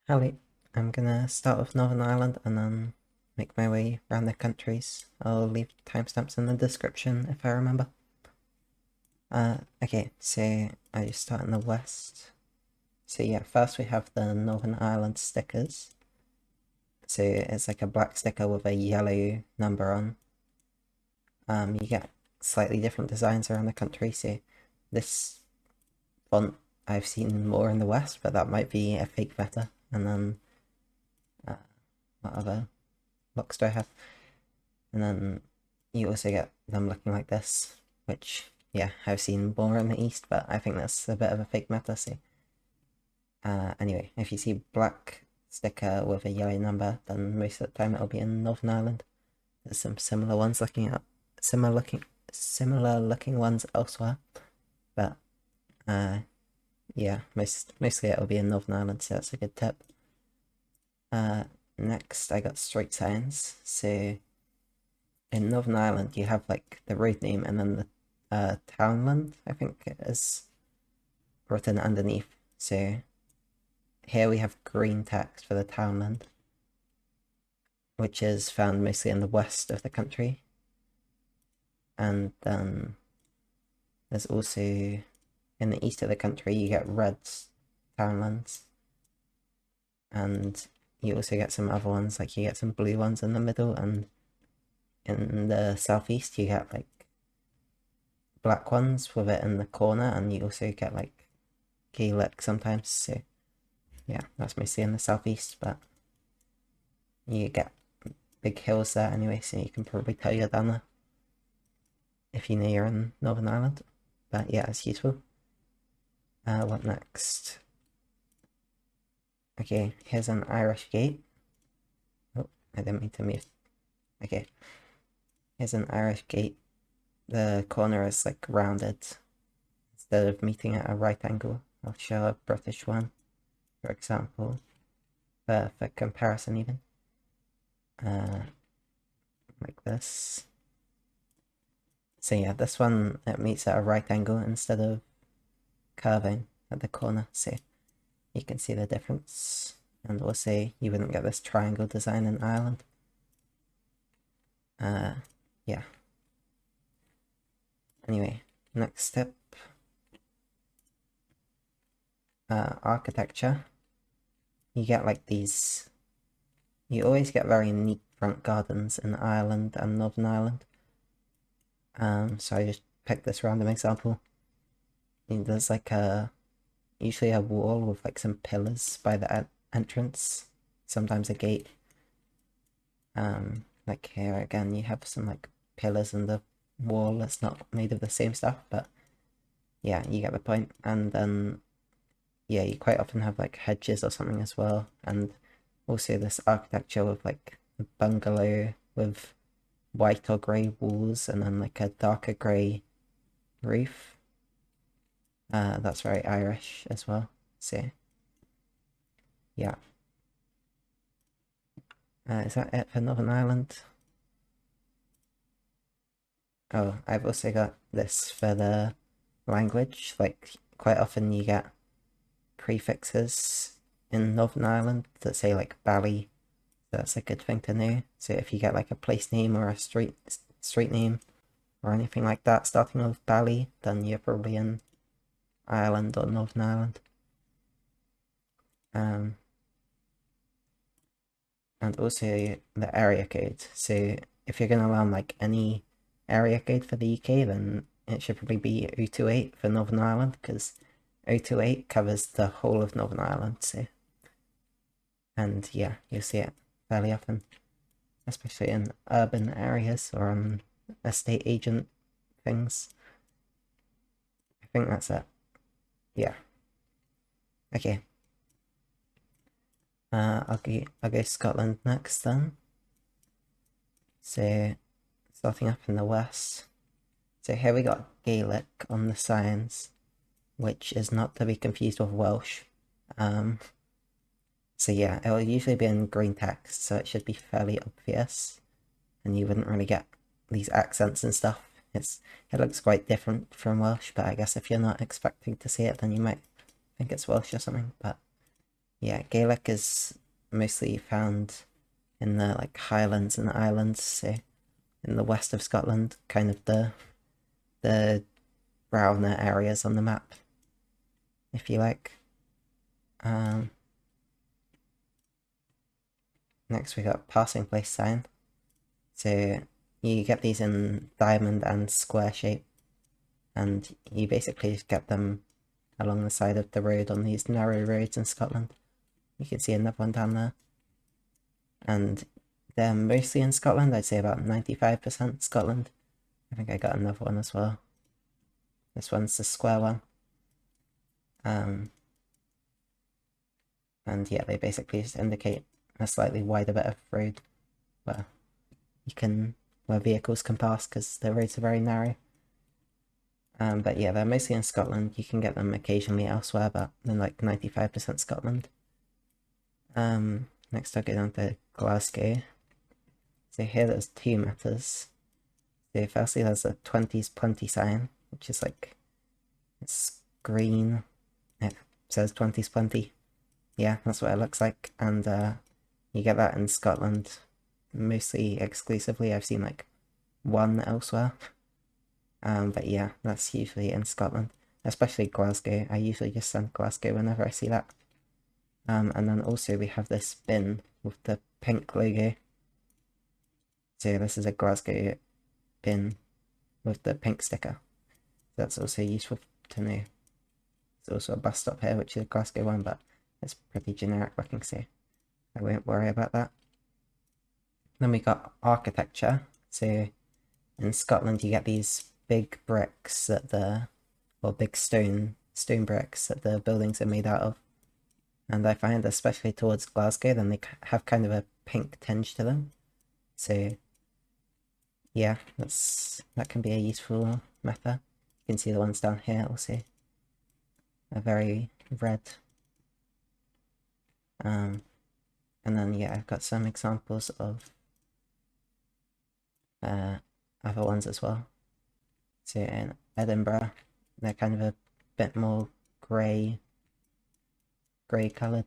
Hallie, I'm gonna start with Northern Ireland and then make my way around the countries. I'll leave timestamps in the description if I remember. Okay, so I just start in the west. So yeah, first we have the Northern Ireland stickers. So it's like a black sticker with a yellow number on. You get slightly different designs around the country, so this font I've seen more in the west, but that might be a fake meta. And then what other looks do I have? And then you also get them looking like this, which, yeah, I've seen more in the east, but I think that's a bit of a fake meta, so. Anyway, if you see black sticker with a yellow number, then most of the time it'll be in Northern Ireland. There's some similar ones similar looking ones elsewhere, but yeah, mostly it'll be in Northern Ireland, so that's a good tip. Next I got street signs. So in Northern Ireland you have like the road name and then the townland, I think it is, written underneath. So here we have green text for the townland, which is found mostly in the west of the country. And then there's also, in the east of the country, you get red townlands. And you also get some other ones, like you get some blue ones in the middle, and in the southeast you get like black ones with it in the corner, and you also get like Gaelic sometimes, so yeah, that's mostly in the southeast, but you get big hills there anyway, so you can probably tell you're down there if you know you're in Northern Ireland. But yeah, it's useful. What next? Okay, here's an Irish gate. Oh, I didn't mean to move. Okay, here's an Irish gate. The corner is like rounded instead of meeting at a right angle. I'll show a British one, for example, for comparison even. Like this. So yeah, this one, it meets at a right angle instead of curving at the corner, so you can see the difference. And also you wouldn't get this triangle design in Ireland. Yeah. Anyway, next step. Architecture. You get like these, you always get very neat front gardens in Ireland and Northern Ireland. So I just picked this random example. And there's like usually a wall with like some pillars by the entrance, sometimes a gate. Like here again, you have some like pillars in the wall that's not made of the same stuff, but yeah, you get the point. And then yeah, you quite often have like hedges or something as well, and also this architecture with like a bungalow with white or grey walls and then like a darker grey roof. That's very Irish as well, so yeah. Is that it for Northern Ireland? Oh, I've also got this for the language. Like, quite often you get prefixes in Northern Ireland that say like Bally. That's a good thing to know. So if you get like a place name or a street name or anything like that starting with Bally, then you're probably in Ireland or Northern Ireland. And also the area code. So if you're gonna learn like any area code for the UK, then it should probably be 028 for Northern Ireland, because 028 covers the whole of Northern Ireland. So, and yeah, you'll see it fairly often, especially in urban areas or on estate agent things. I think that's it. Yeah. Okay. I'll go Scotland next then. So starting up in the west. So here we got Gaelic on the signs, which is not to be confused with Welsh. So yeah, it will usually be in green text, so it should be fairly obvious, and you wouldn't really get these accents and stuff. It looks quite different from Welsh, but I guess if you're not expecting to see it, then you might think it's Welsh or something. But yeah, Gaelic is mostly found in the like Highlands and Islands, so in the west of Scotland, kind of the browner areas on the map, if you like. Next we got passing place sign. So you get these in diamond and square shape, and you basically just get them along the side of the road on these narrow roads in Scotland. You can see another one down there. And they're mostly in Scotland, I'd say about 95% Scotland. I think I got another one as well. This one's the square one. And yeah, they basically just indicate a slightly wider bit of road where vehicles can pass because the roads are very narrow. But yeah, they're mostly in Scotland. You can get them occasionally elsewhere, but they're like 95% Scotland. Next I'll go down to Glasgow. So here there's two matters. So firstly there's a 20's plenty sign, which is like, it's green. It says 20's plenty. Yeah, that's what it looks like. And you get that in Scotland, mostly exclusively. I've seen like one elsewhere. But yeah, that's usually in Scotland, especially Glasgow. I usually just send Glasgow whenever I see that. And then also we have this bin with the pink logo. So this is a Glasgow bin with the pink sticker. That's also useful to know. There's also a bus stop here, which is a Glasgow one, but it's pretty generic looking, so I won't worry about that. Then we got architecture. So in Scotland you get these big bricks or big stone bricks that the buildings are made out of. And I find especially towards Glasgow, then they have kind of a pink tinge to them. So yeah, that can be a useful method. You can see the ones down here also are very red. And then yeah, I've got some examples of other ones as well. So in Edinburgh, they're kind of a bit more grey coloured.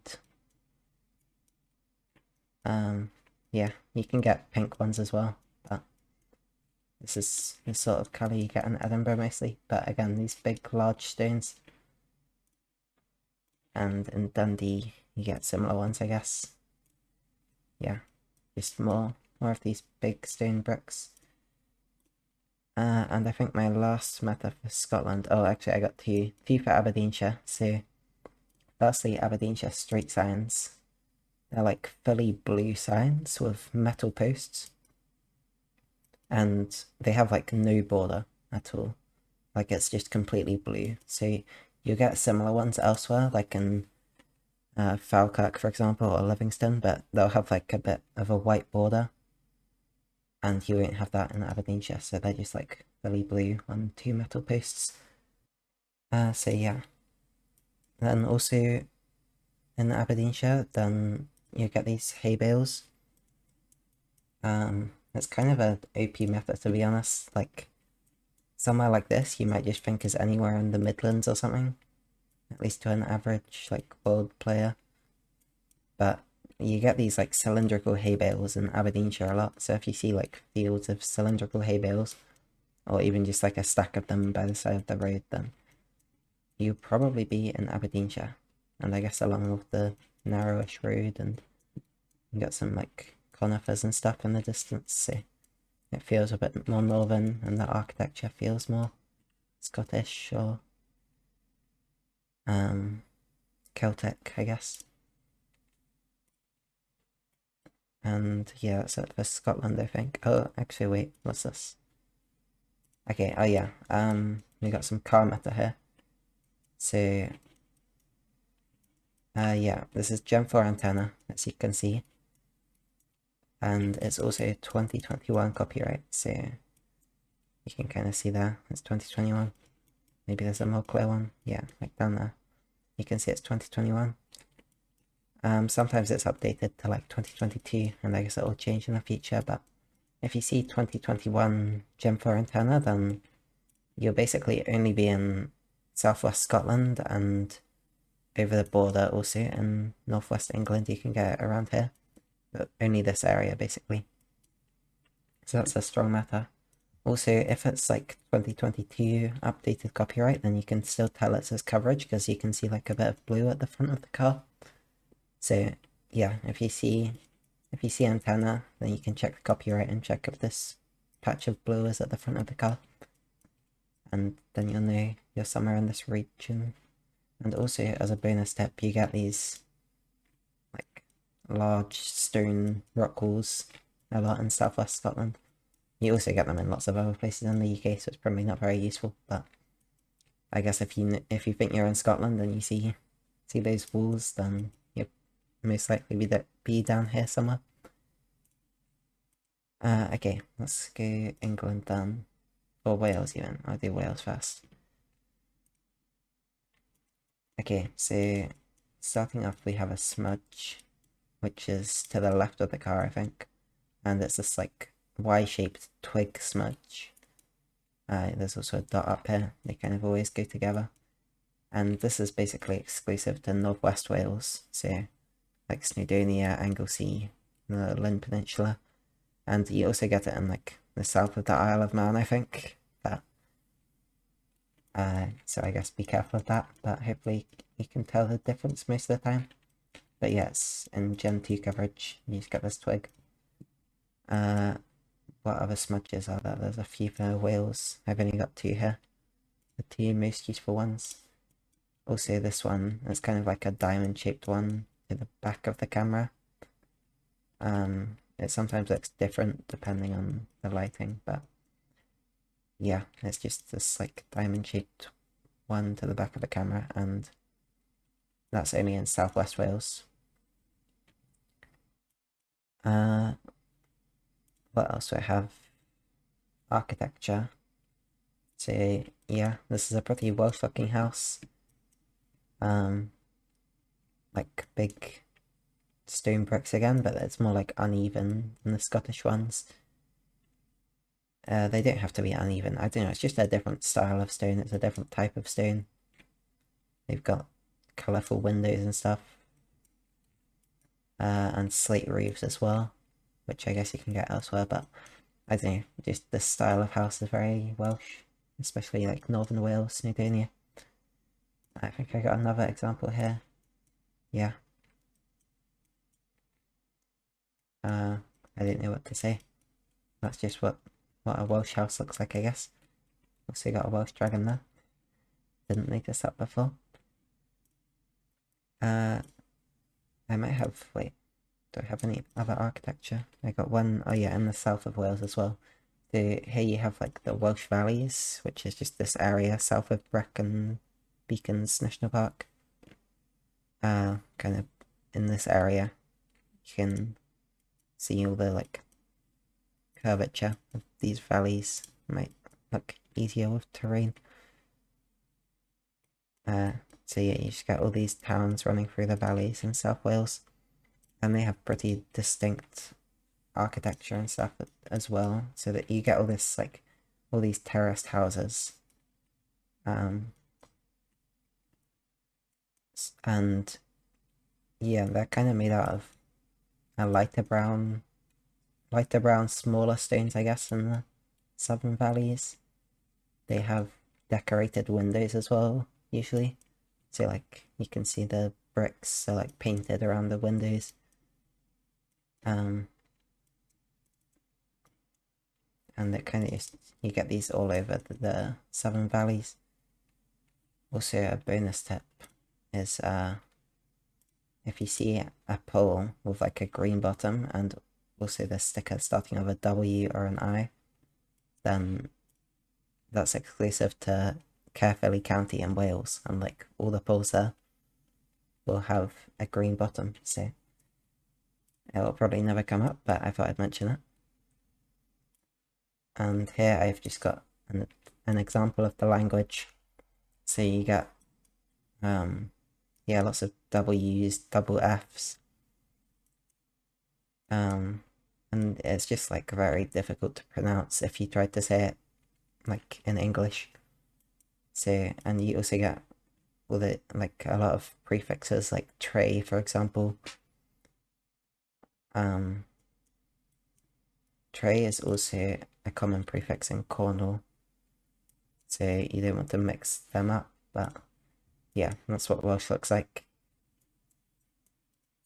Yeah, you can get pink ones as well, but this is the sort of colour you get in Edinburgh mostly. But again, these big large stones. And in Dundee you get similar ones, I guess. Yeah, just more of these big stone bricks. And I think my last method for Scotland, oh actually I got two for Aberdeenshire. So firstly, Aberdeenshire street signs. They're like fully blue signs with metal posts. And they have like no border at all. Like it's just completely blue. So you get similar ones elsewhere, like in Falkirk, for example, or Livingston, but they'll have like a bit of a white border. And you won't have that in Aberdeenshire, so they're just like fully blue on two metal posts. So yeah. Then also in Aberdeenshire, then you get these hay bales. It's kind of an OP method, to be honest. Like somewhere like this, you might just think is anywhere in the Midlands or something, at least to an average like world player. But you get these like cylindrical hay bales in Aberdeenshire a lot. So if you see like fields of cylindrical hay bales, or even just like a stack of them by the side of the road, then you'll probably be in Aberdeenshire. And I guess along with the narrowish road, and you got some like conifers and stuff in the distance, so it feels a bit more northern, and the architecture feels more Scottish or Celtic, I guess. And yeah, that's it for Scotland, I think. Oh, actually, wait, what's this? Okay, oh yeah, we got some car meta here. So, yeah, this is Gen 4 antenna, as you can see. And it's also 2021 copyright, so you can kind of see there, it's 2021. Maybe there's a more clear one, yeah, like down there. You can see it's 2021. Sometimes it's updated to like 2022, and I guess it will change in the future, but if you see 2021 Gen 4 antenna, then you'll basically only be in southwest Scotland and over the border also in northwest England. You can get it around here, but only this area basically. So that's a strong matter. Also, if it's like 2022 updated copyright, then you can still tell it says coverage because you can see like a bit of blue at the front of the car. So yeah, if you see antenna, then you can check the copyright and check if this patch of blue is at the front of the car. And then you'll know you're somewhere in this region. And also, as a bonus tip, you get these like large stone rock walls a lot in southwest Scotland. You also get them in lots of other places in the UK, so it's probably not very useful. But I guess if you think you're in Scotland and you see those walls, then you'll most likely be down here somewhere. Okay, let's go England then, or Wales even. I'll do Wales first. Okay, so starting off we have a smudge, which is to the left of the car, I think, and it's this like Y-shaped twig smudge. There's also a dot up here. They kind of always go together, and this is basically exclusive to Northwest Wales, so like Snowdonia, Anglesey, the Lynn Peninsula, and you also get it in like the south of the Isle of Man, I think. So I guess be careful of that, but hopefully you can tell the difference most of the time. But yes, in Gen 2 coverage, you just get this twig. What other smudges are there? There's a few for Wales. I've only got 2 here. The 2 most useful ones. Also this one, it's kind of like a diamond shaped one to the back of the camera. It sometimes looks different depending on the lighting, but yeah, it's just this like diamond shaped one to the back of the camera, and that's only in southwest Wales. What else do I have? Architecture. So yeah, this is a pretty Welsh looking house. Like big stone bricks again, but it's more like uneven than the Scottish ones. They don't have to be uneven. I don't know, it's just a different style of stone. It's a different type of stone. They've got colourful windows and stuff. And slate roofs as well, which I guess you can get elsewhere, but I don't know, just this style of house is very Welsh, especially like Northern Wales, Snowdonia. I think I got another example here. Yeah. I didn't know what to say. That's just what a Welsh house looks like, I guess. Also got a Welsh dragon there. Didn't notice that before. I might have, wait, do I have any other architecture? I got one, oh yeah, in the south of Wales as well. So here you have like the Welsh Valleys, which is just this area south of Brecon Beacons National Park. Kind of in this area, you can see all the like curvature of these valleys. Might look easier with terrain. So yeah, you just got all these towns running through the valleys in South Wales, and they have pretty distinct architecture and stuff as well, so that you get all this like all these terraced houses, and yeah, they're kind of made out of a lighter brown, smaller stones, I guess, in the southern valleys. They have decorated windows as well, usually. So like you can see the bricks are like painted around the windows. And it kind of just, you get these all over the southern valleys. Also, a bonus tip is if you see a pole with like a green bottom and also the sticker starting with a W or an I, then that's exclusive to Caerphilly County in Wales, and like all the poles there will have a green bottom, so it will probably never come up, but I thought I'd mention it. And here I've just got an example of the language. So you get yeah, lots of W's, double F's. And it's just like very difficult to pronounce if you try to say it like in English. So, and you also get with it, like a lot of prefixes, like tray, for example. Tray is also a common prefix in Cornwall, so you don't want to mix them up, but yeah, that's what Welsh looks like.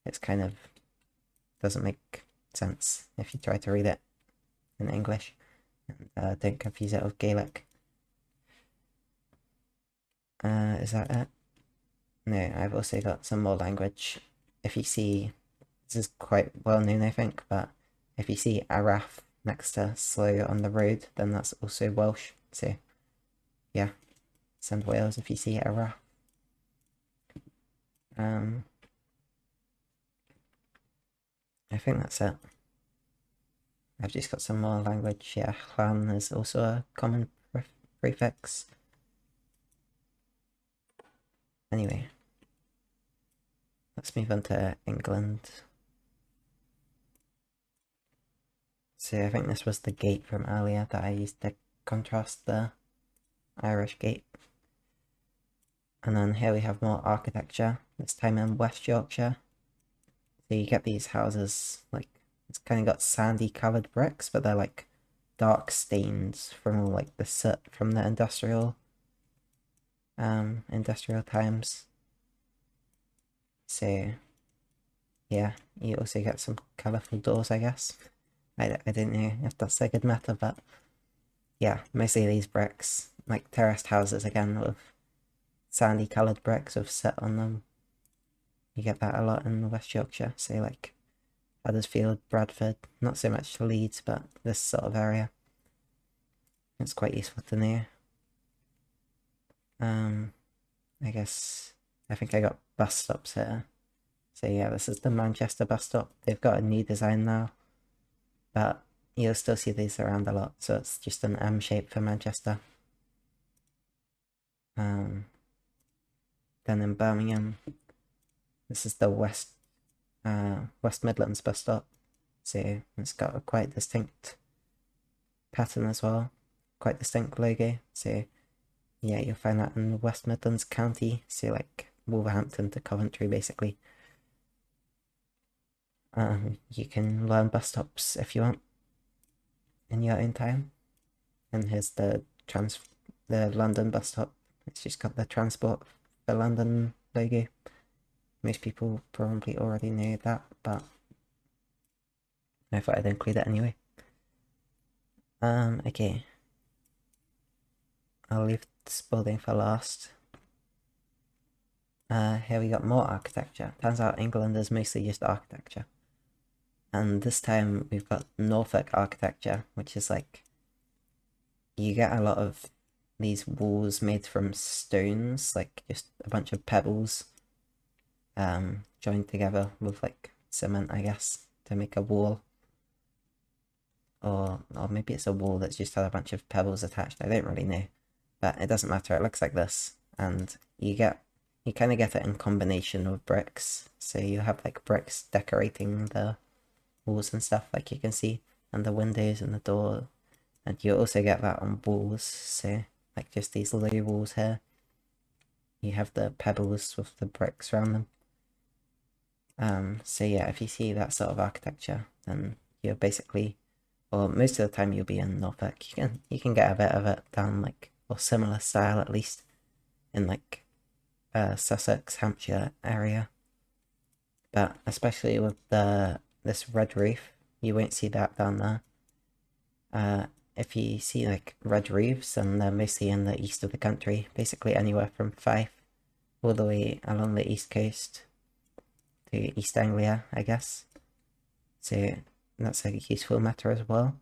It's kind of doesn't make sense if you try to read it in English, and don't confuse it with Gaelic. Is that it? No, I've also got some more language. If you see, this is quite well known, I think, but if you see Araf next to slow on the road, then that's also Welsh. So, yeah, send Wales if you see Araf. I think that's it. I've just got some more language. Yeah, Llan is also a common prefix. Anyway, let's move on to England. So I think this was the gate from earlier that I used to contrast the Irish gate. And then here we have more architecture, this time in West Yorkshire. So you get these houses, like, it's kind of got sandy coloured bricks, but they're like dark stains from all like the soot from the industrial times. So yeah, you also get some colourful doors, I guess. I don't know if that's a good method, but yeah, mostly these bricks, like terraced houses again with sandy coloured bricks with soot on them. You get that a lot in West Yorkshire, say like Huddersfield, Bradford, not so much Leeds, but this sort of area. It's quite useful to know. I guess I think I got bus stops here. So yeah, this is the Manchester bus stop. They've got a new design now, but you'll still see these around a lot. So it's just an M shape for Manchester. Then in Birmingham, this is the West Midlands bus stop. So it's got a quite distinct pattern as well, quite distinct logo. So yeah, you'll find that in the West Midlands County, so like Wolverhampton to Coventry basically. You can learn bus stops if you want in your own time. And here's the London bus stop. It's just got the Transport for London logo. Most people probably already know that, but I thought I'd include it anyway. Okay. I'll leave this building for last. Here we got more architecture. Turns out England is mostly just architecture. And this time we've got Norfolk architecture, which is like, you get a lot of these walls made from stones, like just a bunch of pebbles joined together with like cement, I guess, to make a wall. Or maybe it's a wall that's just had a bunch of pebbles attached. I don't really know, but it doesn't matter. It looks like this, and you kind of get it in combination with bricks. So you have like bricks decorating the walls and stuff, like you can see, and the windows and the door, and you also get that on walls. So like just these low walls here, you have the pebbles with the bricks around them. So yeah, if you see that sort of architecture, then you're basically, or most of the time you'll be in Norfolk. You can get a bit of it down like, or similar style at least, in like Sussex, Hampshire area. But especially with this red roof, you won't see that down there. If you see like red roofs, then they're mostly in the east of the country, basically anywhere from Fife all the way along the east coast to East Anglia, I guess. So that's a useful matter as well.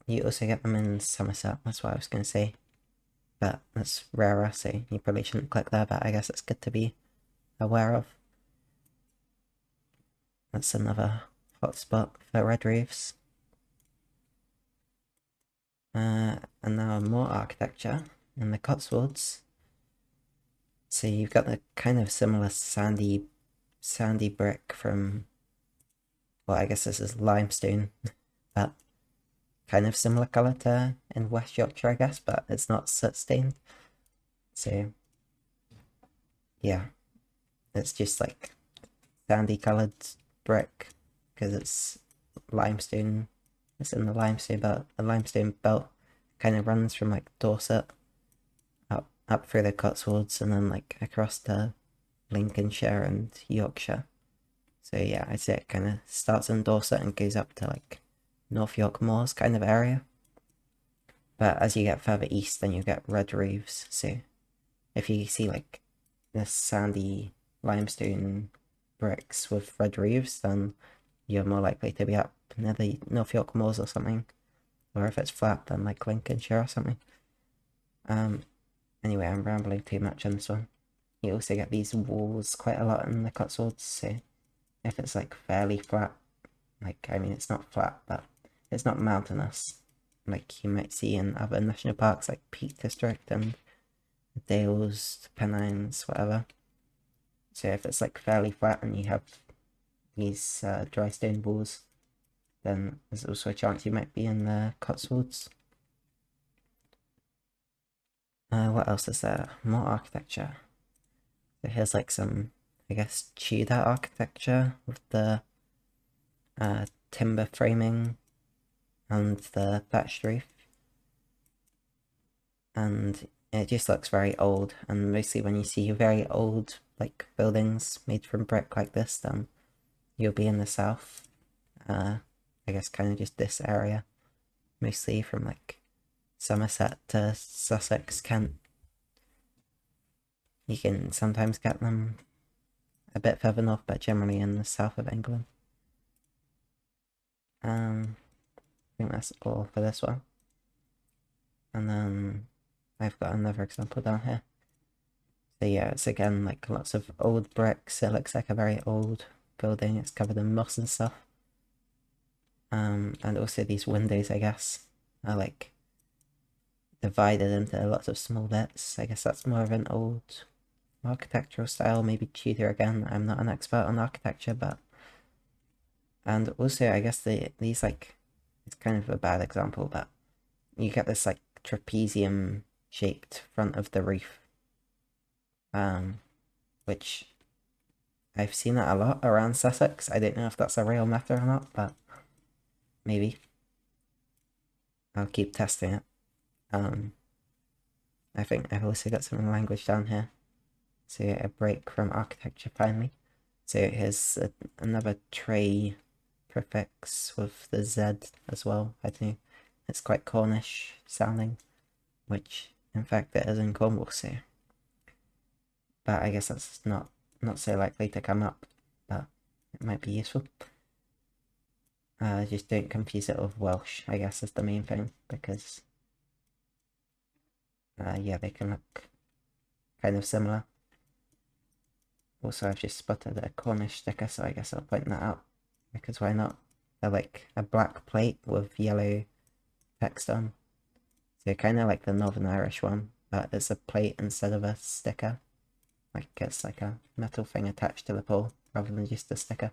You also get them in Somerset, that's what I was going to say. But that's rarer, so you probably shouldn't click there, but I guess it's good to be aware of. That's another hotspot for red roofs. And now more architecture in the Cotswolds. So you've got the kind of similar sandy brick from, well, I guess this is limestone, but kind of similar colour to in West Yorkshire, I guess, but it's not soot stained. So yeah, it's just like sandy coloured brick because it's limestone. It's in the limestone belt. The limestone belt kind of runs from like Dorset up through the Cotswolds and then like across to Lincolnshire and Yorkshire. So yeah, I'd say it kind of starts in Dorset and goes up to like North York Moors kind of area. But as you get further east, then you get red roofs. So if you see like this sandy limestone bricks with red roofs, then you're more likely to be up near the North York Moors or something. Or if it's flat, then like Lincolnshire or something. Anyway, I'm rambling too much on this one. You also get these walls quite a lot in the Cotswolds, so if it's like fairly flat, like, I mean, it's not flat, but it's not mountainous, like you might see in other national parks like Peak District and the Dales, the Pennines, whatever. So if it's like fairly flat and you have these dry stone walls, then there's also a chance you might be in the Cotswolds. What else is there? More architecture. So here's like some, I guess, Tudor architecture with the timber framing and the thatched roof. And it just looks very old, and mostly when you see very old like buildings made from brick like this, then you'll be in the south. I guess kind of just this area, mostly from like Somerset to Sussex, Kent. You can sometimes get them a bit further north, but generally in the south of England. I think that's all for this one. And then I've got another example down here. So yeah, it's again like lots of old bricks. It looks like a very old building. It's covered in moss and stuff. And also these windows, I guess, are like divided into lots of small bits. I guess that's more of an old architectural style, maybe Tudor again. I'm not an expert on architecture, but and also I guess these like, it's kind of a bad example, but you get this like trapezium shaped front of the roof, which I've seen that a lot around Sussex. I don't know if that's a real method or not, but maybe I'll keep testing it. I think I've also got some language down here. So a break from architecture finally. So here's another tray prefix with the Z as well. I think it's quite Cornish sounding, which in fact it is in Cornwall, so. But I guess that's not so likely to come up, but it might be useful. Just don't confuse it with Welsh, I guess is the main thing, because yeah, they can look kind of similar. Also, I've just spotted a Cornish sticker, so I guess I'll point that out, because why not? They're like a black plate with yellow text on. So kind of like the Northern Irish one, but it's a plate instead of a sticker. Like it's like a metal thing attached to the pole rather than just a sticker.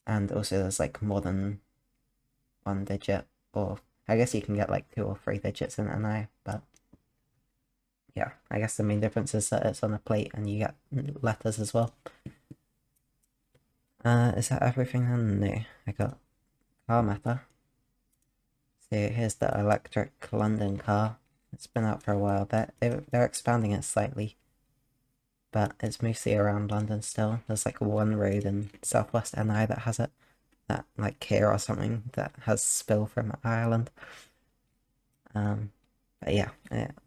And also there's like more than one digit, or I guess you can get like 2 or 3 digits in an eye, but yeah, I guess the main difference is that it's on a plate and you get letters as well. Is that everything then? No, I got car meta. So here's the electric London car. It's been out for a while. They're expanding it slightly, but it's mostly around London still. There's like one road in Southwest NI that has it, that like Keir or something that has spill from Ireland. But yeah,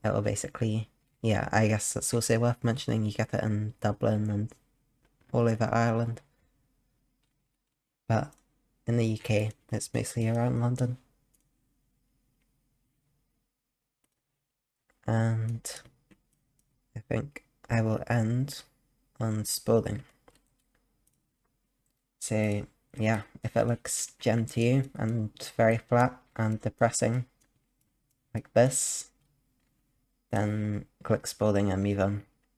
it'll basically, yeah, I guess it's also worth mentioning you get it in Dublin and all over Ireland. But in the UK, it's mostly around London. And I think I will end on Spalding. So yeah, if it looks gen to you and very flat and depressing like this, then click Spalding and move on.